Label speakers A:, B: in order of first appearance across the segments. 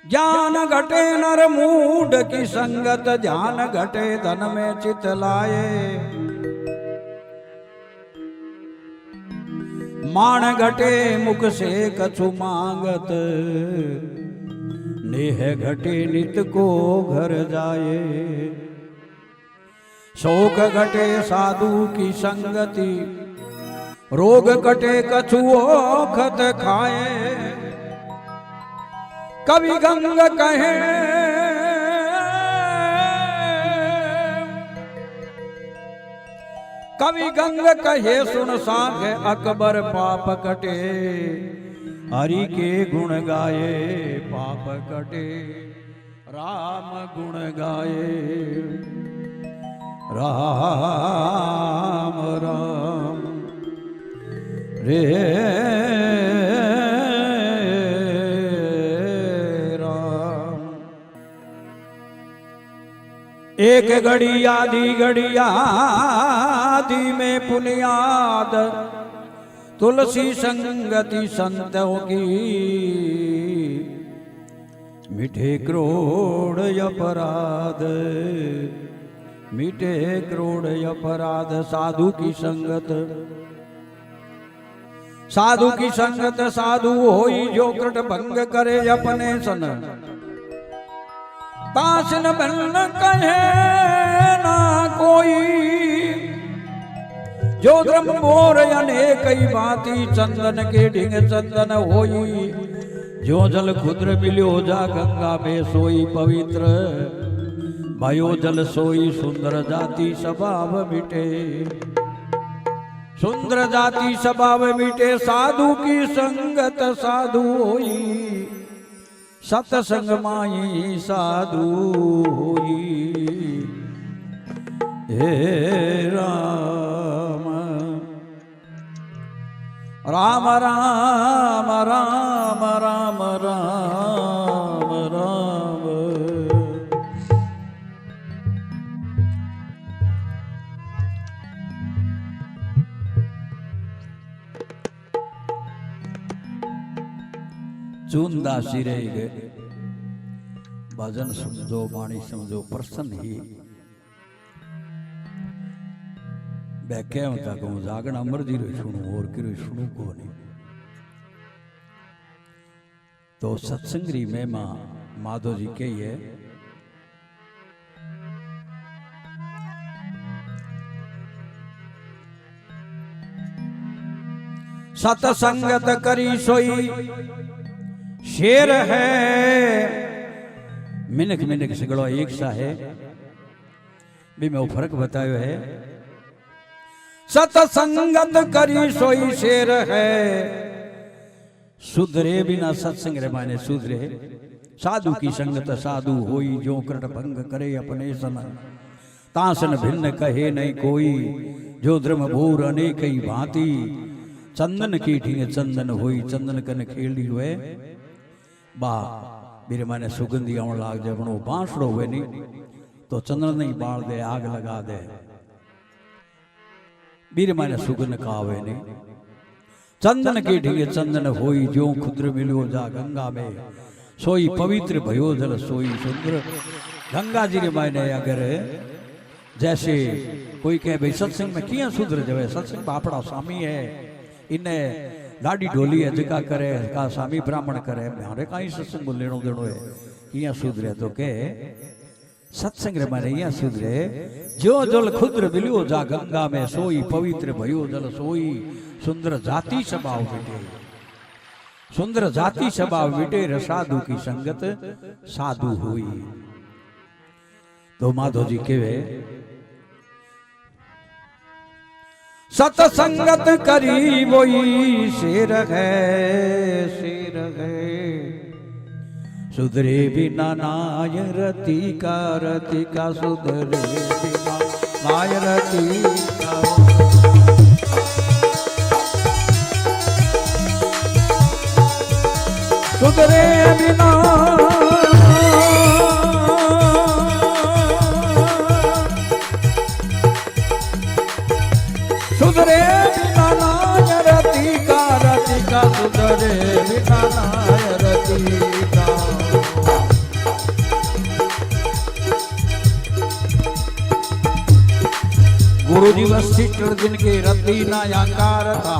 A: ज्ञान घटे नर मूड की संगत, ध्यान घटे धन में चित लाए। मान घटे मुख से कछु मांगत, नेह घटे नित को घर जाए। शोक घटे साधु की संगति, रोग घटे कछु ओखत खाए। कवि गंग कहे कवि गंग कहे सुन सांग अकबर पाप कटे। हरि के गुण गाए पाप कटे, राम गुण गाए। राम राम रे एक घड़ी आधी घड़ी आधी में पुनियाद, तुलसी संगति संतों की। मिठे क्रोड़ अपराध, मिठे क्रोड़ अपराध। साधु की संगत, साधु की संगत साधु होई, जो कृत भंग करे अपने सन। तासन बन कहे ना कोई, जो द्रम मोर अनेक भांति। चंदन के ढिंग चंदन होई, जो जल खुद्र मिलो जा गंगा में सोई पवित्र। भयो जल सोई सुंदर जाति स्वभाव मिटे, सुंदर जाति स्वभाव मिटे। साधु की संगत साधु होई, सतसंग माई साधु होई। हे राम राम राम राम राम राम राम। चूंदा सिरे गए भजन समझो, वाणी समझो, प्रसन्न ही बैठे होता कहूँ जागण अमर जी रो सुनू और किरो सुनू को नहीं। तो सत्संगरी में माँ माधो जी के ये सतसंगत करी सोई शेर है। मिनक मिनक सगड़ो एक सा है, भी मैं वो फर्क बतायो है। सतसंगत करी सोई शेर है, सुधरे बिना सत्संग रे माने सुधरे। साधु की संगत साधु होई, जो कृत भंग करे अपने सन। तासन भिन्न कहे नहीं कोई, जो द्रम भूर अनेक भांति। चंदन की ढींग चंदन होई, चंदन कन खेली हुए। बा मेरे माने सुगंधी आवन लाग जाए, पण बांसड़ो हुए नहीं तो चंदन नहीं बाल दे, आग लगा दे। मेरे माने सुगंध का आवे नहीं। चंदन की ढींगे चंदन होई, जो खुद्र मिलो जा गंगा में सोई पवित्र भयो जल सोई सुंदर। गंगा जी रे माने अगर जैसे कोई कहे भाई सत्संग में किया सुधर जावे, सत्संग बापड़ा स्वामी है, इन्हें लाडी ढोली है जका करे का स्वामी ब्राह्मण करे, हमारे कहीं सत्संग लेनो देनो है किया सुधरे। तो के सत्संग रे माने यहाँ सुधरे, जो जल खुद्र मिलियो जा गंगा में सोई पवित्र भयो जल सोई। सुंदर जाति स्वभाव मिटे, सुंदर जाति स्वभाव मिटे। साधु की संगत साधु हुई। तो माधो जी केवे सतसंगत करी वही शेर है, शेर है। सुधरे बिना नाय रति का सुधरे बिना नाय रति का। सुधरे बिना सुधरे बिना नाय रति का सुधरे बिना नाय रति का। जी वशिष्ठ जिनके रति न आकार था,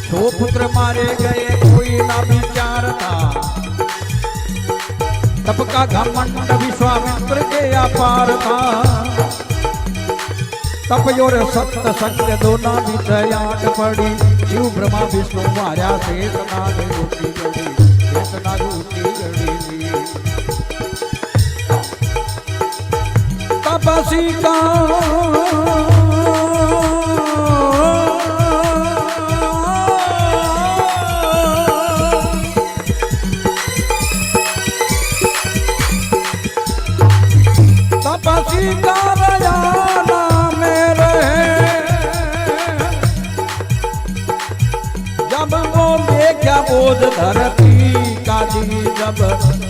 A: 6 पुत्र मारे गए कोई ना विचार था। तप का घमंड विश्वामित्र के अपार था, तप और सत्य सत्य दोनों विषयाट पड़ी। शिव ब्रह्मा विष्णु माया शेष नाग रूपी गढ़ी, शेष नाग रूपी गढ़ी। तपसी का तपसी का रजाना मेरे, जब वो देखा बोध धरती का जी, जब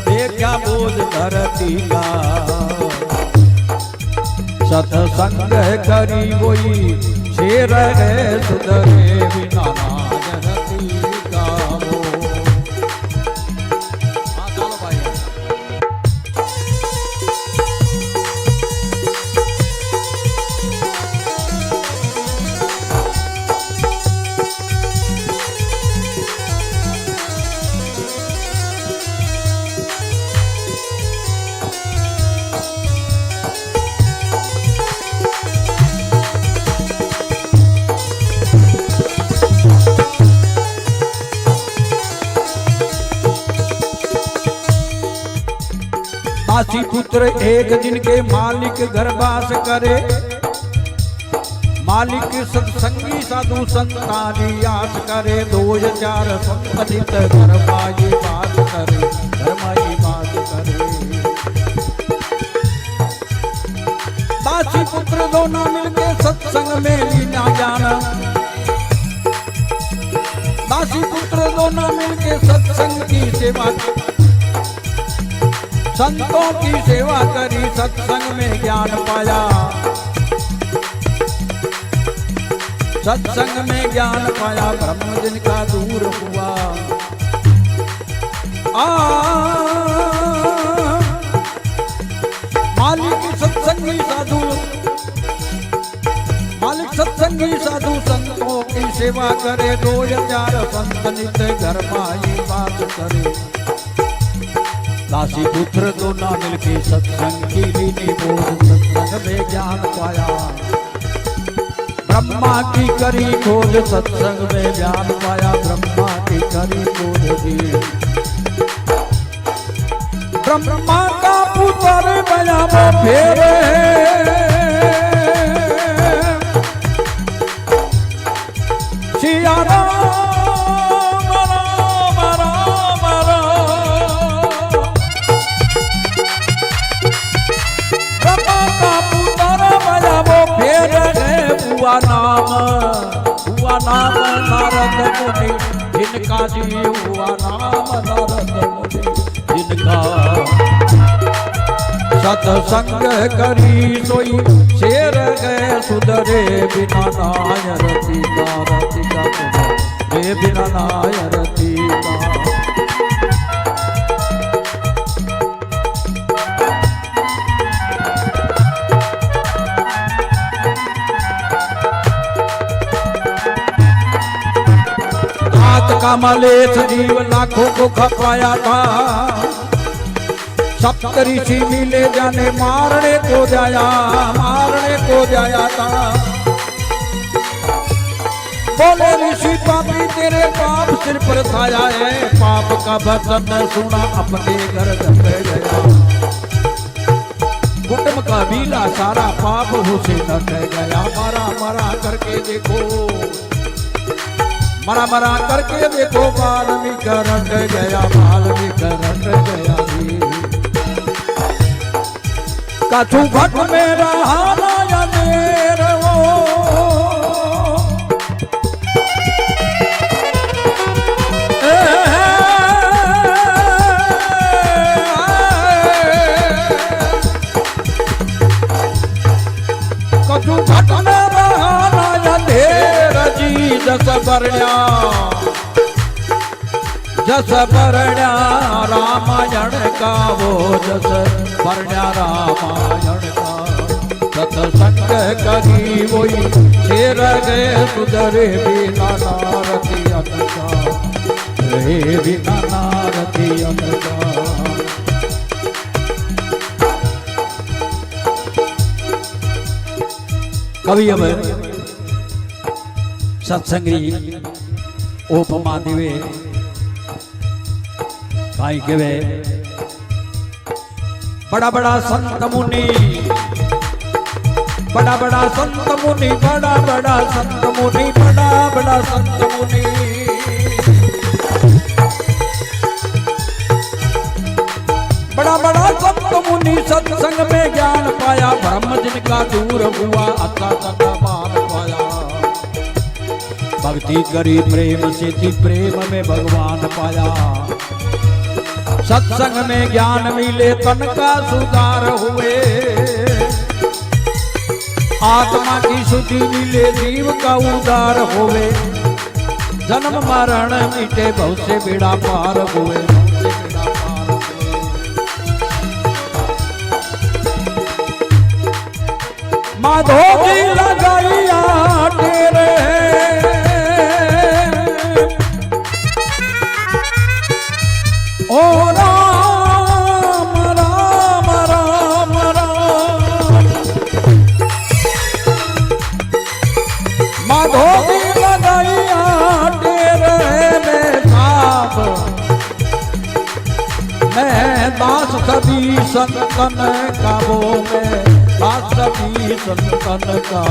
A: देखा बोध धरती का। सत्संग करी वही शेर है सुधरे बिना जगती का वो। दासी पुत्र एक जिनके मालिक घर वास करे, मालिक सत्संगी साधु संतानी आस करे। 2-4 संतनित घर माई बात करे, घर माई बात करे। दासी पुत्र दोनों मिलके सत्संग में लीना जाना, दासी पुत्र दोनों मिलके सत्संग की सेवा, संतों की सेवा करी, सत्संग में ज्ञान पाया, सत्संग में ज्ञान पाया। ब्रह्म जिनका दूर हुआ, मालिक सत्संगी साधु, मालिक सत्संगी साधु संतों की सेवा करे। 2-4 संत नित घर माई बात करे। दासी पुत्र दोनों मिलके सत्संग की लीनी बोध, सत्संग में ज्ञान पाया। ब्रह्मा की करी खोज, सत्संग में ज्ञान पाया। ब्रह्मा की करी खोज दी, ब्रह्मा का पुत्र बया वो फेरे। सिया राम हुआ नाम नारद मुनि, जिनका जी हुआ नाम नारद मुनि, जिनका सत्संग करी सोई शेर गए सुधरे बिना नाय रति का। रति का सुधरे बिना नाय रति का। का मलेच्छ जीव लाखों को खपाया था, सप्तऋषि मिले जाने मारने को जाया, मारने को जाया था। बोले ऋषि पापी तेरे पाप सिर पर छाया है, पाप का वचन सुना अपने घर जब गया। कुटुंब का बीला सारा पाप उसे न गया। मरा मरा करके देखो, मरा मरा करके देखो, बाल भी करट गया, बाल भी करट गया। कछु घट में रहा ना देर वो, कछु घट में रहा ना देर जी। जस वर्ण्या रामायण का वो, जस वर्ण्या रामायण का। सत्संग करी वही शेर गए सुधरे बिना नारती अनका रे बिना नारती अनका। कवि अब सत्संगी उपमा दिवे काई केवे बड़ा बड़ा संत मुनि बड़ा बड़ा संत मुनि बड़ा बड़ा संत मुनि बड़ा बड़ा संत मुनि बड़ा बड़ा संत मुनि सत्संग में ज्ञान पाया ब्रह्म जिनका दूर हुआ अता तथा मान पाया। भक्ति करी प्रेम से थी प्रेम में भगवान पाया। सत्संग में ज्ञान मिले तन का सुधार हुए आत्मा की शुद्धि मिले जीव का उद्धार होवे जन्म मरण मिटे बहुत से बेड़ा पार हुए। माधो की लगाइया तेरे ओ राम राम राम राम माधो की लगाइया तेरे में साप मैं दास सभी संतन का वो में दास सभी संतन का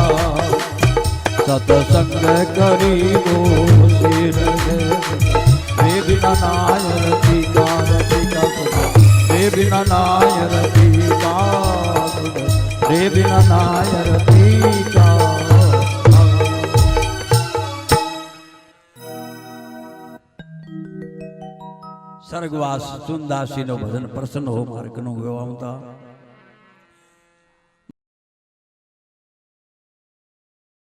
A: सत्संग करी वो शेर रे बिना नायर टीका रे बिना नायर टीका रे बिना नायर टीका। सर्गवास सुंदासी नो भजन प्रसन्न हो मार्ग नो गवावता।